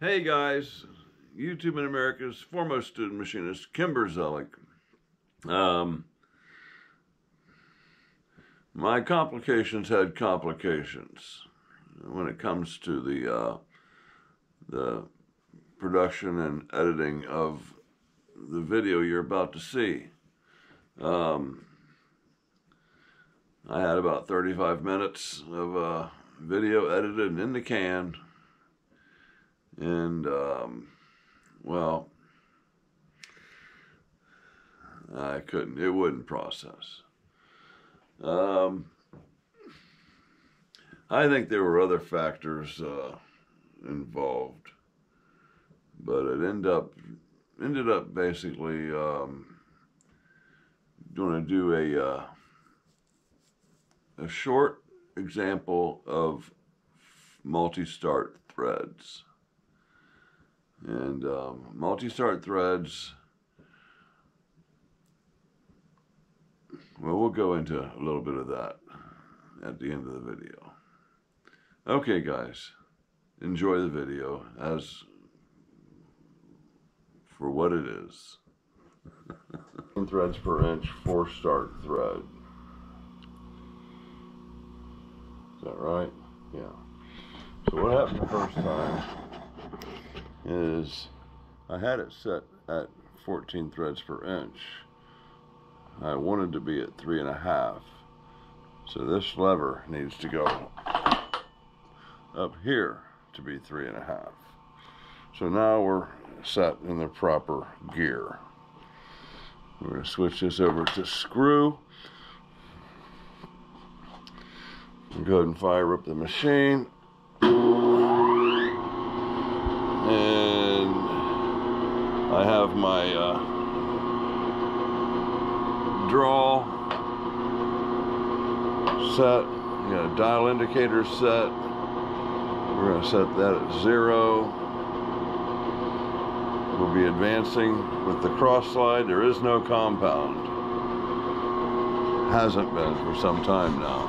Hey guys, YouTube in America's foremost student machinist, Kimberzelik. My complications had complications when it comes to the production and editing of the video you're about to see. I had about 35 minutes of video edited and in the can. And, well, it wouldn't process. I think there were other factors involved, but it ended up basically going to do a short example of multi-start threads. And multi-start threads, well, we'll go into a little bit of that at the end of the video. Okay, guys, enjoy the video as for what it is. Threads per inch, 4-start thread. Is that right? Yeah. So what happened the first time is I had it set at 14 threads per inch. I wanted to be at 3.5. So this lever needs to go up here to be 3.5. So now we're set in the proper gear. We're going to switch this over to screw. Go ahead and fire up the machine. And I have my draw set, dial indicator set. We're going to set that at 0. We'll be advancing with the cross slide. There is no compound. Hasn't been for some time now.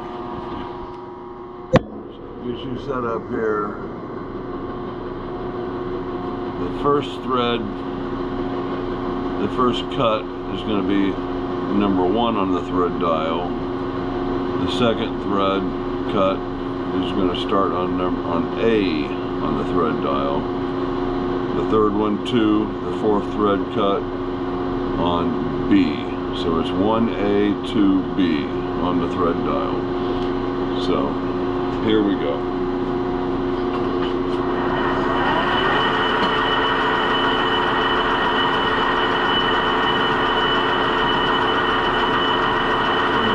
Get you set up here. The first thread, the first cut is going to be number 1 on the thread dial. The second thread cut is going to start on A on the thread dial. The third one 2, the fourth thread cut on B. So it's 1A, 2B on the thread dial. So here we go.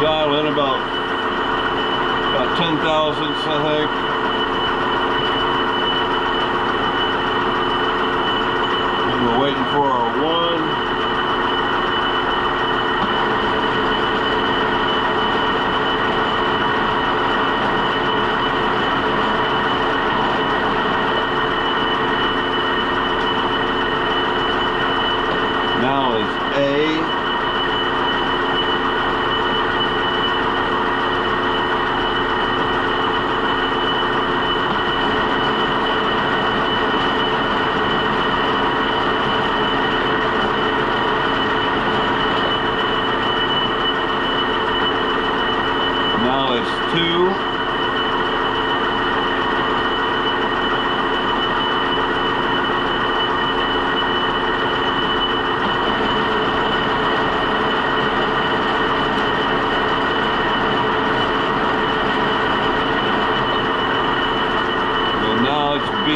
Dial in about 10 thousandths, I think. And we're waiting for our 1. Now is A. Now it's 2. And now it's B.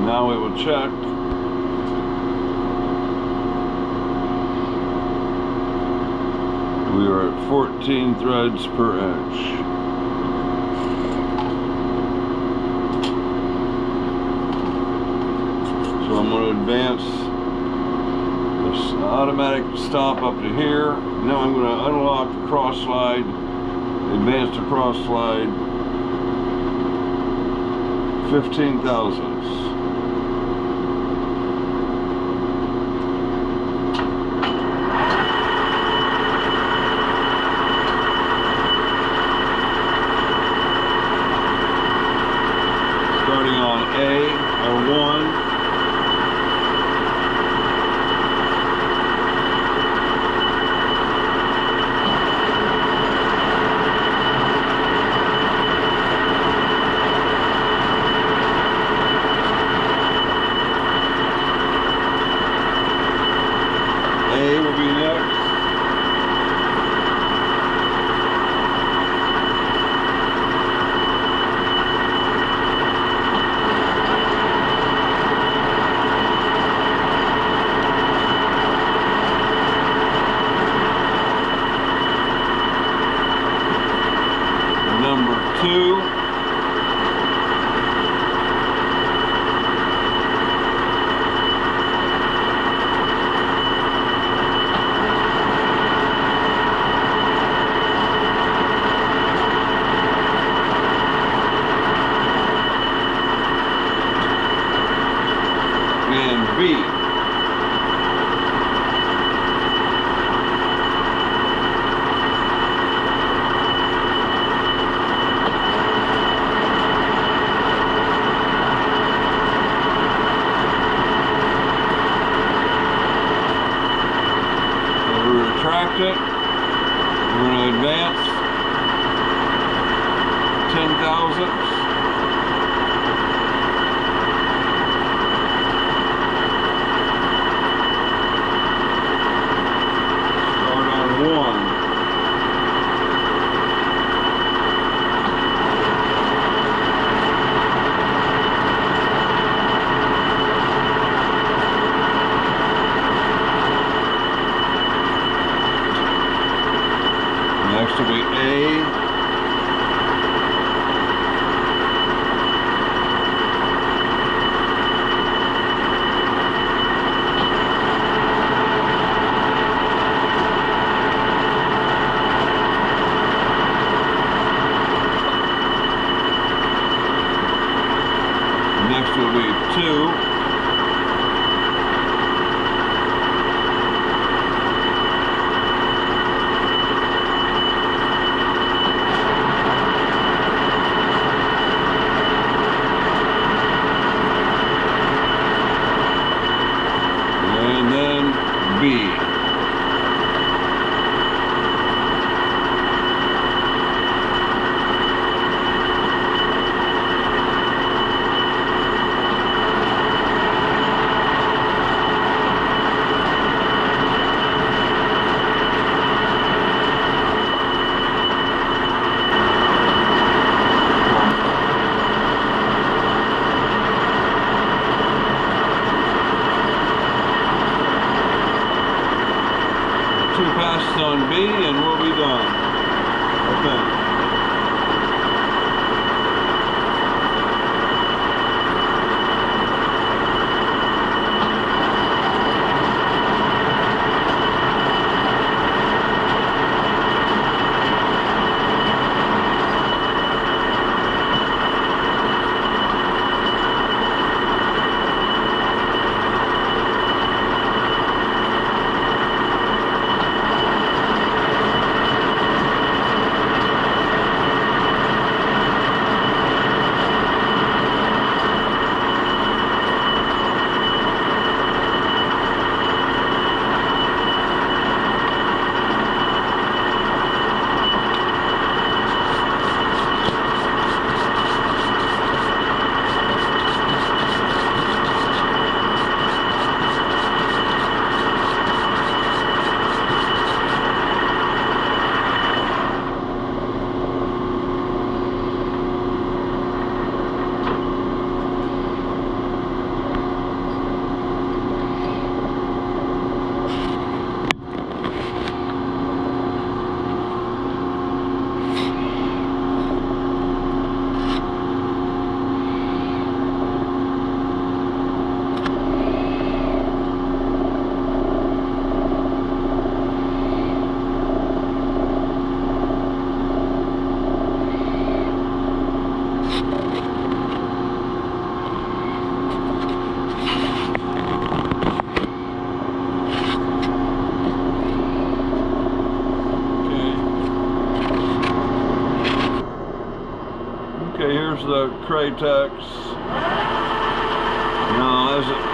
Now it will check. We are at 14 threads per inch. So I'm going to advance the automatic stop up to here. Now I'm going to unlock the cross slide, advance the cross slide, 15 thousandths. Starting on A, or 1. A will be next. Number 2. And B. Retract it. We're going to advance 10 thousandths. Start on 1. Next will be A. Next will be 2. And then B. Two passes on B and we'll be done. Okay. there's the Kratex. Now, as it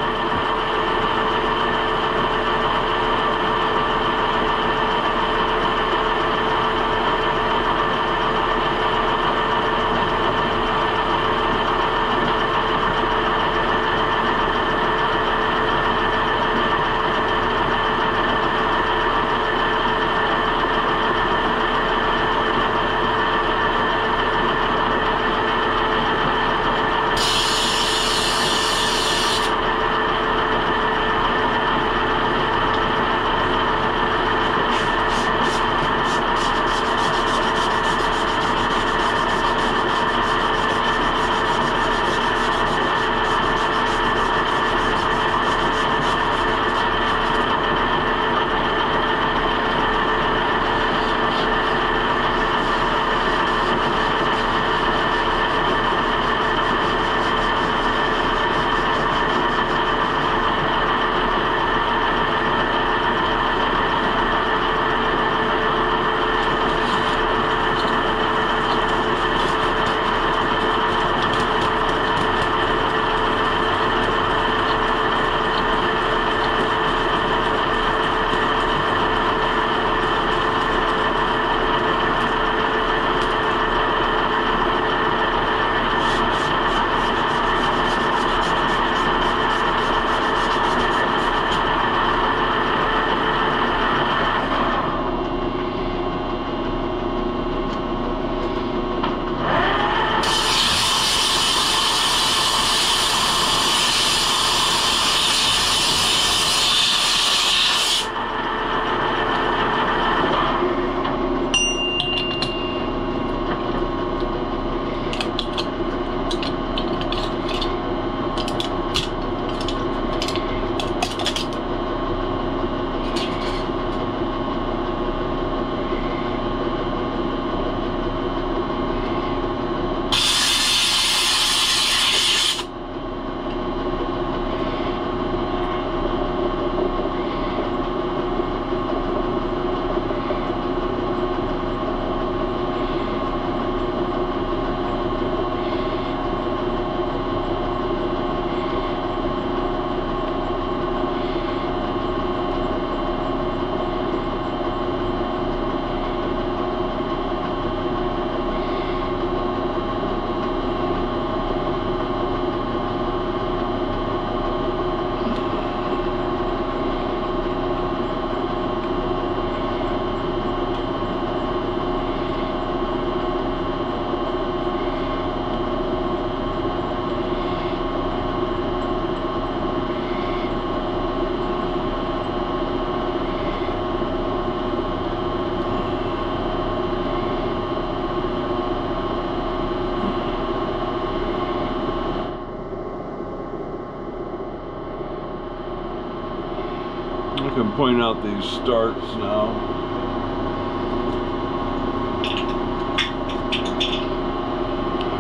I can point out these starts now.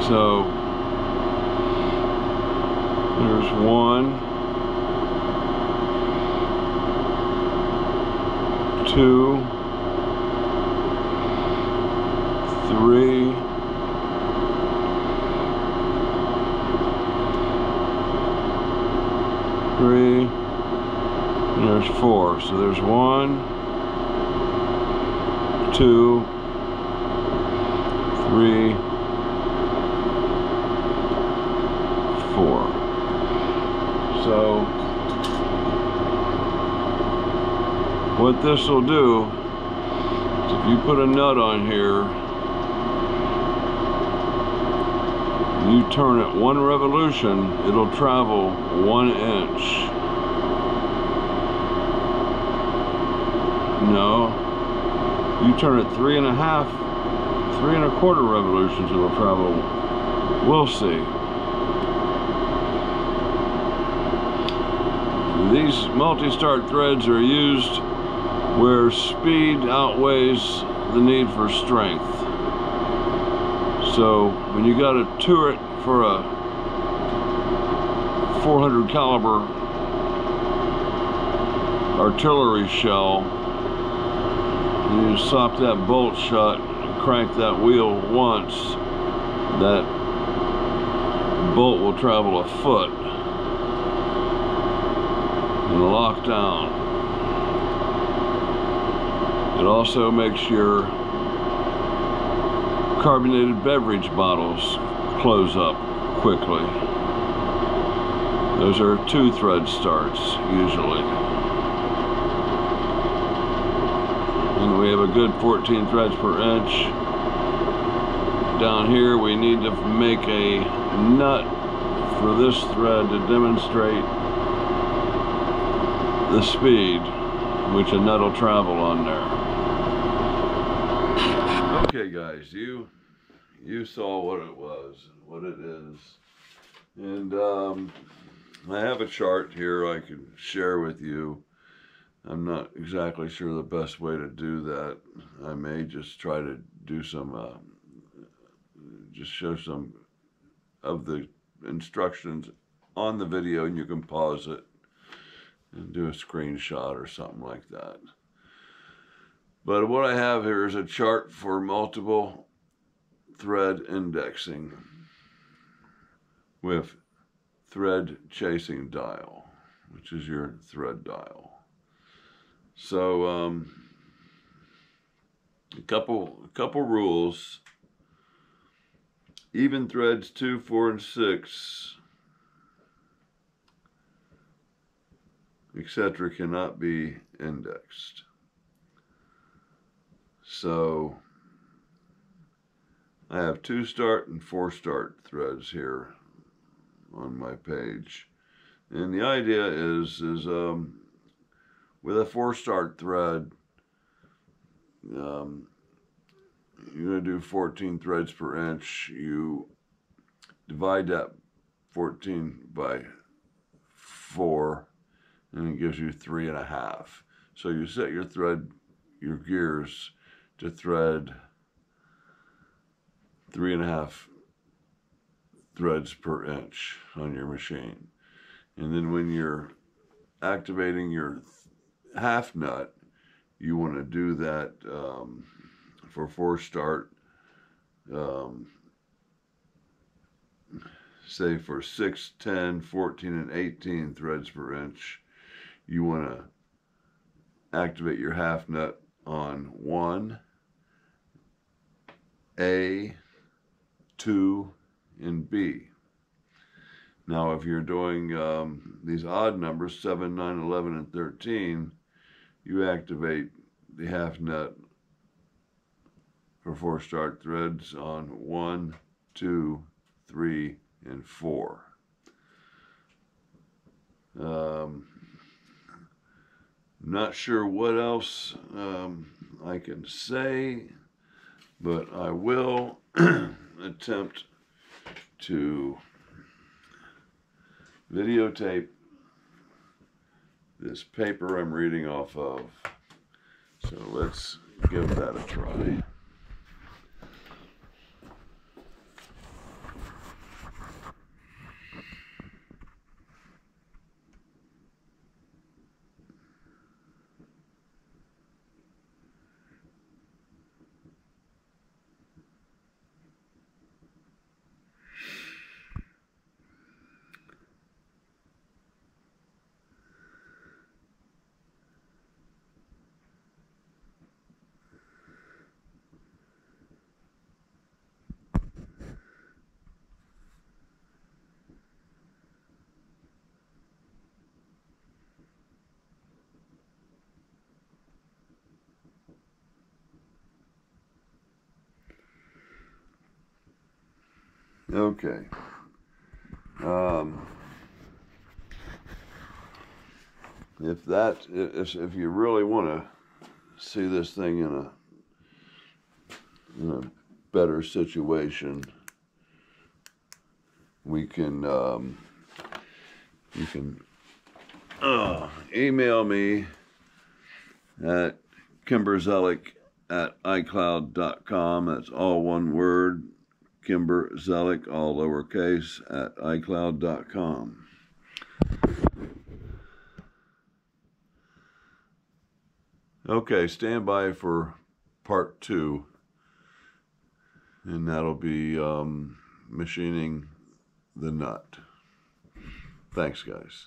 So there's 1, 2, 3, 3. And there's 4. So there's 1, 2, 3, 4. So what this will do is if you put a nut on here, you turn it 1 revolution, it'll travel 1 inch. No, you turn it 3 1/4 revolutions, it'll travel. We'll see. These multi-start threads are used where speed outweighs the need for strength. So when you got a turret for a 400 caliber artillery shell, you sop that bolt shut and crank that wheel once, that bolt will travel a foot and lock down. It also makes your carbonated beverage bottles close up quickly. Those are 2 thread starts usually. And we have a good 14 threads per inch. Down here we need to make a nut for this thread to demonstrate the speed which a nut will travel on there. Okay guys, you saw what it was, what it is. And I have a chart here I can share with you. I'm not exactly sure the best way to do that. I may just try to do some, just show some of the instructions on the video, and you can pause it and do a screenshot or something like that. But what I have here is a chart for multiple thread indexing with thread chasing dial, which is your thread dial. So a couple rules. Even threads 2, 4, and 6, etc. cannot be indexed. So I have 2 start and 4 start threads here on my page. And the idea is with a 4 start thread, you're going to do 14 threads per inch. You divide that 14 by 4, and it gives you 3.5. So you set your gears to thread 3.5 threads per inch on your machine. And then when you're activating your half nut, you want to do that for 4 start, say for 6, 10, 14, and 18 threads per inch, you want to activate your half nut on 1, A, 2, and B. Now if you're doing these odd numbers, 7, 9, 11, and 13, you activate the half nut for 4 start threads on 1, 2, 3, and 4. Not sure what else I can say, but I will attempt to videotape this paper I'm reading off of. So let's give that a try. Okay. If you really want to see this thing in a better situation, we can you can email me at Kimberzelik@icloud.com. That's all one word. Kimberzelik, all lowercase, at icloud.com. Okay, stand by for part 2, and that'll be machining the nut. Thanks, guys.